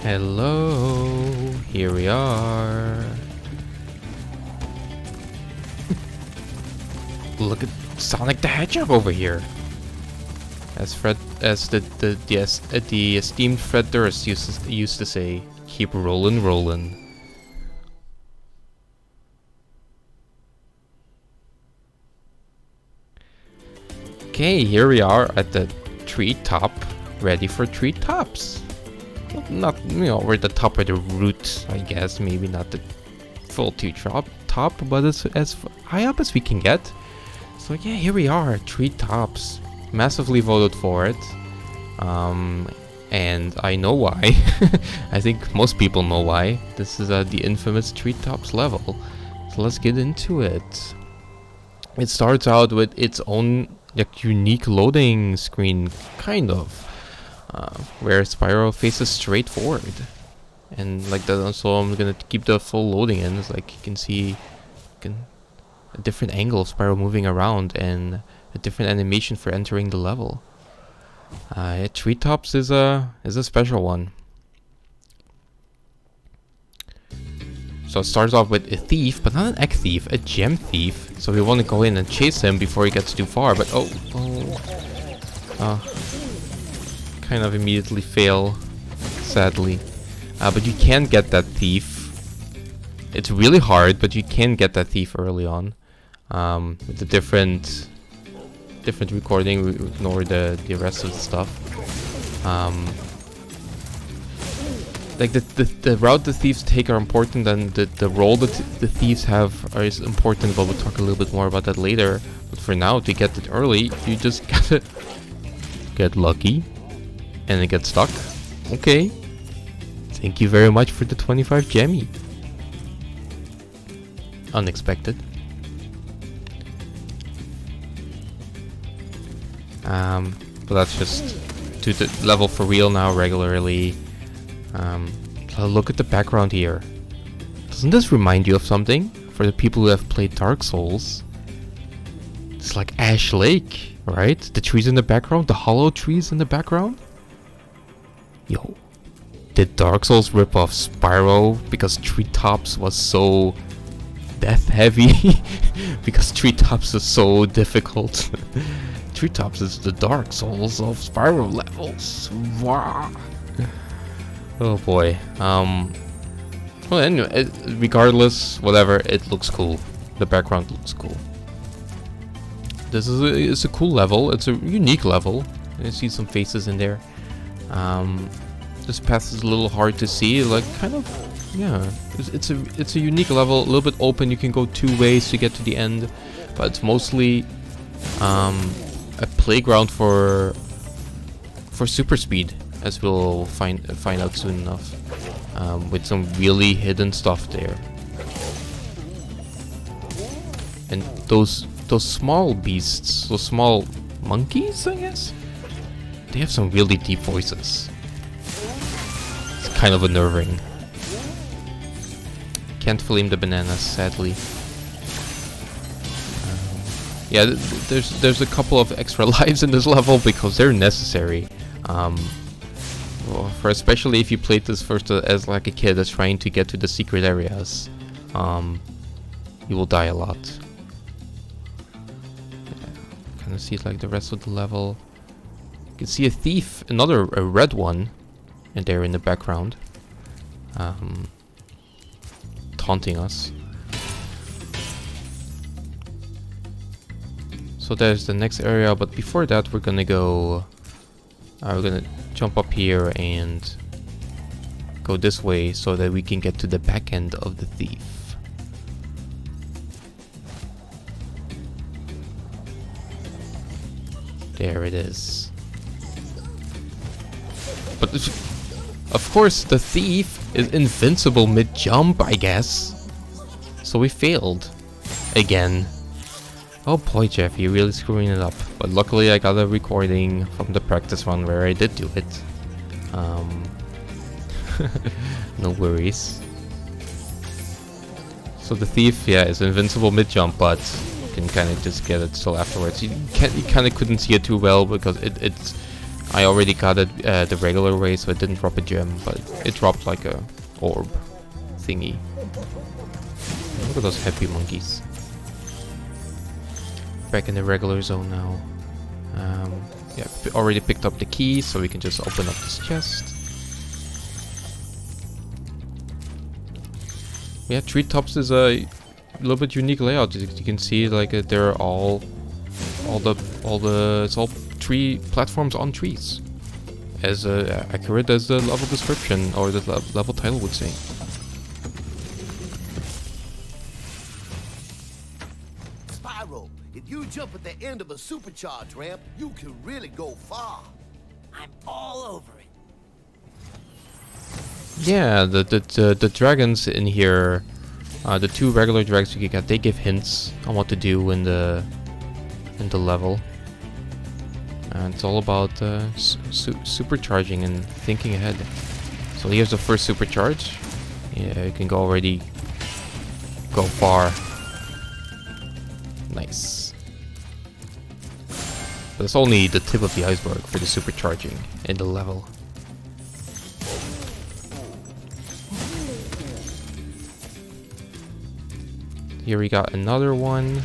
Hello, here we are. Look at Sonic the Hedgehog over here. As the esteemed Fred Durst used to say, keep rollin', rollin'. Okay, here we are at the treetop, ready for treetops. Not, we're at the top of the root, I guess. Maybe not the full treetop, but it's as high up as we can get. So yeah, here we are, treetops. Massively voted for it. And I know why. I think most people know why. This is the infamous treetops level. So let's get into it. It starts out with its own unique loading screen, kind of. Where Spyro faces straight forward, and like that. So I'm gonna keep the full loading in. It's like you can see, a different angle of Spyro moving around and a different animation for entering the level. Treetops is a special one. So it starts off with a thief, but not an egg thief, a gem thief. So we want to go in and chase him before he gets too far. But kind of immediately fail, sadly. But you can get that thief. It's really hard, but you can get that thief early on. With the different recording, we ignore the rest of the stuff. Like the route the thieves take are important, and the role that the thieves have is important, but we'll talk a little bit more about that later. But for now, to get it early, you just gotta get lucky. And it gets stuck. Okay. Thank you very much for the 25 gemmy. Unexpected. But that's just to the level for real now regularly. So look at the background here. Doesn't this remind you of something? For the people who have played Dark Souls. It's like Ash Lake, right? The trees in the background, the hollow trees in the background. Yo, did Dark Souls rip off Spyro because Treetops was so death heavy? Because Treetops is so difficult. Treetops is the Dark Souls of Spyro levels. Wow. Oh boy. Well, anyway, regardless, whatever, it looks cool. The background looks cool. This is it's a cool level. It's a unique level. I see some faces in there. This path is a little hard to see, like kind of, yeah. It's a unique level, a little bit open. You can go two ways to get to the end, but it's mostly a playground for super speed, as we'll find out soon enough, with some really hidden stuff there. And those small beasts, those small monkeys, I guess. They have some really deep voices. It's kind of unnerving. Can't flame the bananas, sadly. Yeah, there's a couple of extra lives in this level because they're necessary. For especially if you played this first as like a kid that's trying to get to the secret areas, you will die a lot. Kind of see it like the rest of the level. You can see a thief, a red one, and they're in the background, taunting us. So there's the next area, but before that we're gonna go, we're gonna jump up here and go this way so that we can get to the back end of the thief. There it is. But of course the thief is invincible mid-jump, I guess. So we failed. Again. Oh boy, Jeff, you're really screwing it up. But luckily I got a recording from the practice run where I did do it. No worries. So the thief, yeah, is invincible mid-jump, but you can kind of just get it still afterwards. You kind of couldn't see it too well because it's I already got it the regular way, so it didn't drop a gem, but it dropped like a orb thingy. Look at those happy monkeys. Back in the regular zone now. Yeah, already picked up the key, so we can just open up this chest. Yeah, Treetops is a little bit unique layout. You can see like they're all it's all tree platforms on trees, as accurate as the level description or the level title would say. Spyro, if you jump at the end of a supercharged ramp, you can really go far. I'm all over it. Yeah, the dragons in here, the two regular dragons you get, they give hints on what to do in the level. And it's all about supercharging and thinking ahead. So here's the first supercharge. Yeah, you can already go far. Nice. But it's only the tip of the iceberg for the supercharging in the level. Here we got another one.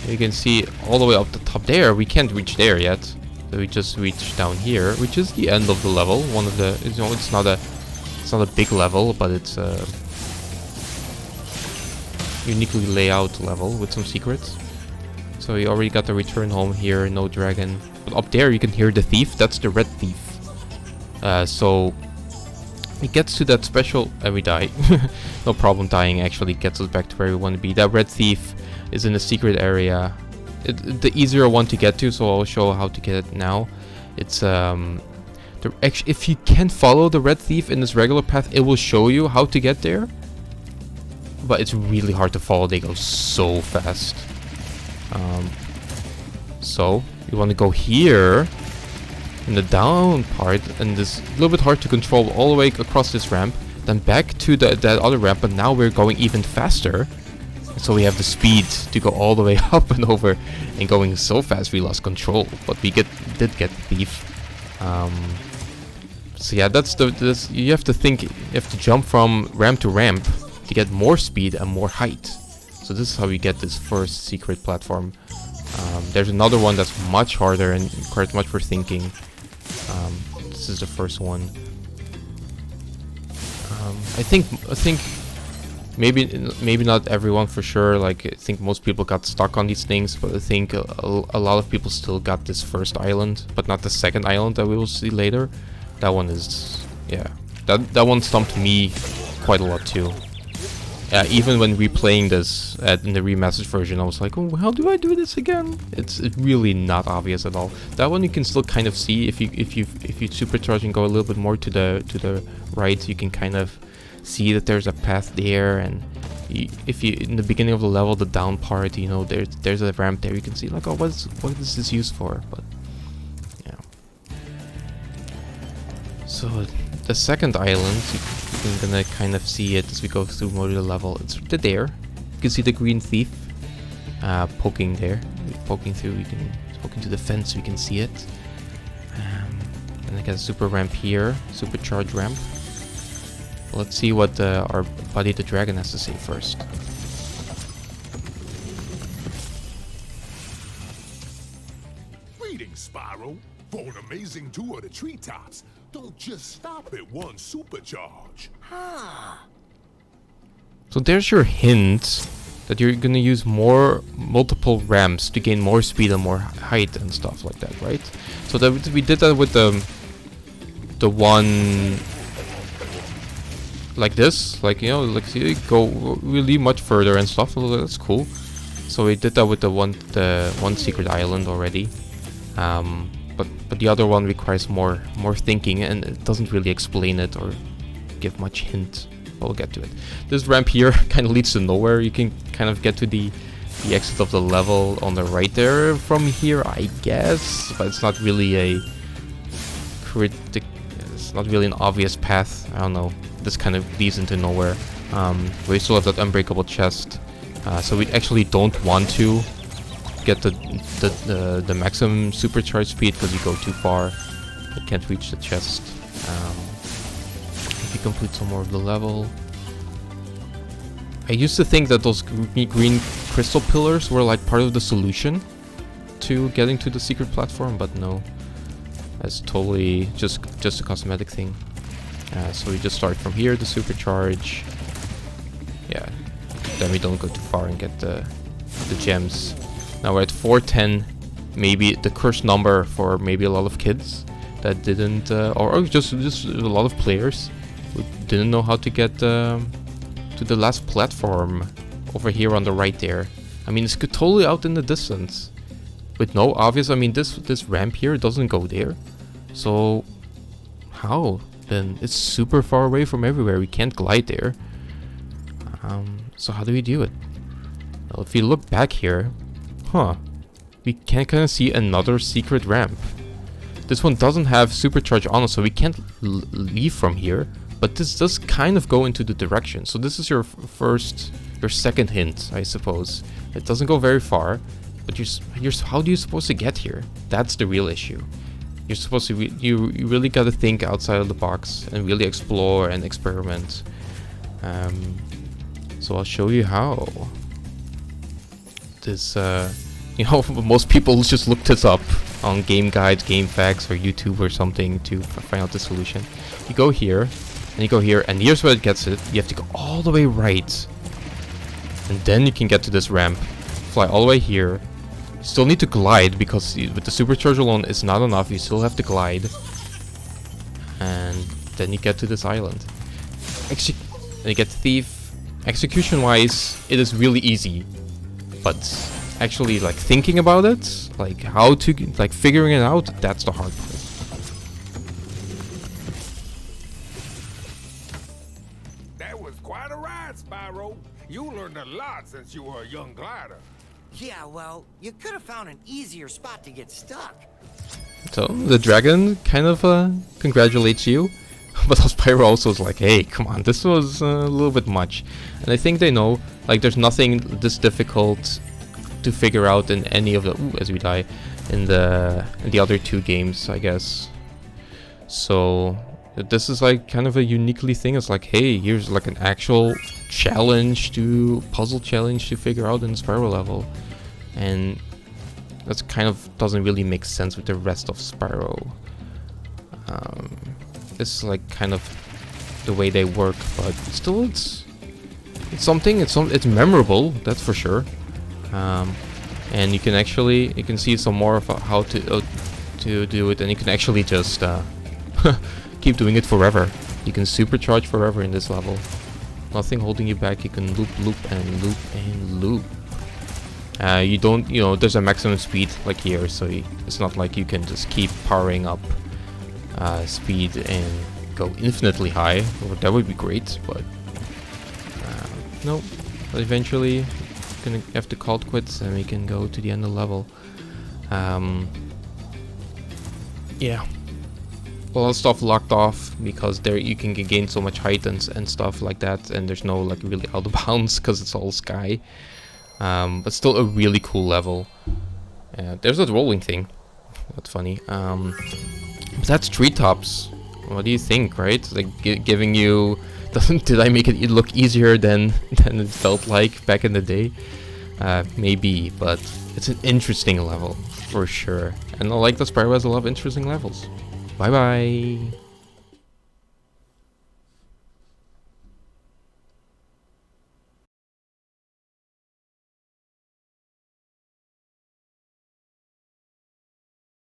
You can see all the way up the top there. We can't reach there yet, so we just reach down here, which is the end of the level. One of the, you know, it's not a big level, but it's a uniquely laid out level with some secrets. So you already got the return home here, no dragon. But up there you can hear the thief. That's the red thief. So it gets to that special, and we die. No problem dying. Actually gets us back to where we want to be. That red thief is in a secret area. The easier one to get to, so I'll show how to get it now. It's if you can follow the red thief in this regular path, it will show you how to get there. But it's really hard to follow. They go so fast. So you want to go here in the down part, and this a little bit hard to control all the way across this ramp, then back to that other ramp. But now we're going even faster. So we have the speed to go all the way up and over, and going so fast we lost control. But we did get the thief. So yeah, you have to think. You have to jump from ramp to ramp to get more speed and more height. So this is how we get this first secret platform. There's another one that's much harder and requires much more thinking. This is the first one. I think. Maybe not everyone for sure. Like, I think most people got stuck on these things, but I think a lot of people still got this first island, but not the second island that we will see later. That one is, yeah, that one stumped me quite a lot too. Even when replaying this in the remastered version, I was like, oh, how do I do this again? It's really not obvious at all. That one you can still kind of see if you supercharge and go a little bit more to the right, you can kind of see that there's a path there, and if you in the beginning of the level, the down part, you know, there's a ramp there. You can see like, oh, what is this used for? But yeah. So the second island, you're gonna kind of see it as we go through more of the level. It's there. You can see the green thief poking there, poking through. We can poke into the fence. We can see it. And I got a super ramp here, supercharged ramp. Let's see what our buddy the dragon has to say first. Greetings, Spyro. For an amazing tour of the treetops, don't just stop at one supercharge. So there's your hint that you're gonna use multiple ramps to gain more speed and more height and stuff like that, right? So that we did that with the one like this, like, you know, like, see, go really much further and stuff. That's cool. So we did that with the one secret island already, but the other one requires more thinking, and it doesn't really explain it or give much hint. We'll get to it. This ramp here kind of leads to nowhere. You can kind of get to the exit of the level on the right there from here, I guess, but it's not really it's not really an obvious path. I don't know. This kind of leads into nowhere. We still have that unbreakable chest, so we actually don't want to get the maximum supercharge speed because you go too far. You can't reach the chest. If you complete some more of the level. I used to think that those green crystal pillars were like part of the solution to getting to the secret platform, but no. That's totally just a cosmetic thing. So we just start from here, the supercharge. Yeah. Then we don't go too far and get the gems. Now we're at 410, maybe the cursed number for maybe a lot of kids that didn't, or just a lot of players who didn't know how to get to the last platform over here on the right there. I mean, it's totally out in the distance with no obvious. I mean, this ramp here doesn't go there, so how then? It's super far away from everywhere. We can't glide there. So how do we do it? Well, if you look back here, we can kind of see another secret ramp. This one doesn't have supercharge on it, so we can't leave from here. But this does kind of go into the direction. So this is your second hint, I suppose. It doesn't go very far, but how do you supposed to get here? That's the real issue. You're supposed to you really got to think outside of the box and really explore and experiment. So I'll show you how. This, you know, most people just look this up on game guides, game facts, or YouTube or something to find out the solution. You go here, and you go here, and here's where it gets it. You have to go all the way right, and then you can get to this ramp. Fly all the way here. You still need to glide because with the supercharge alone it's not enough. You still have to glide, and then you get to this island. Actually, you get Thief. Execution-wise, it is really easy, but actually, like thinking about it, like how to, like figuring it out, that's the hard part. That was quite a ride, Spyro. You learned a lot since you were a young glider. Yeah, well, you could have found an easier spot to get stuck. So the dragon kind of congratulates you, but Spyro also is like, hey, come on, this was a little bit much. And I think they know, like, there's nothing this difficult to figure out in any of the as we die in the other two games, I guess. So this is like kind of a uniquely thing. It's like, hey, here's like an actual puzzle challenge to figure out in the Spyro level, and that's kind of doesn't really make sense with the rest of Spyro. This is like kind of the way they work, but still it's something. It's memorable, that's for sure. And you can see some more of how to do it, and you can actually just keep doing it forever. You can supercharge forever in this level. Nothing holding you back. You can loop and loop and loop. You don't, there's a maximum speed like here, so it's not like you can just keep powering up speed and go infinitely high. Well, that would be great, but no. But eventually, you're gonna have to call it quits, and we can go to the end of the level. Yeah. A lot of stuff locked off because there you can gain so much height and stuff like that, and there's no like really out of bounds because it's all sky. But still a really cool level. There's that rolling thing. That's funny. But that's treetops. What do you think, right? Like giving you. Did I make it look easier than it felt like back in the day? Maybe, but it's an interesting level for sure. And I like that Spyro has a lot of interesting levels. Bye bye.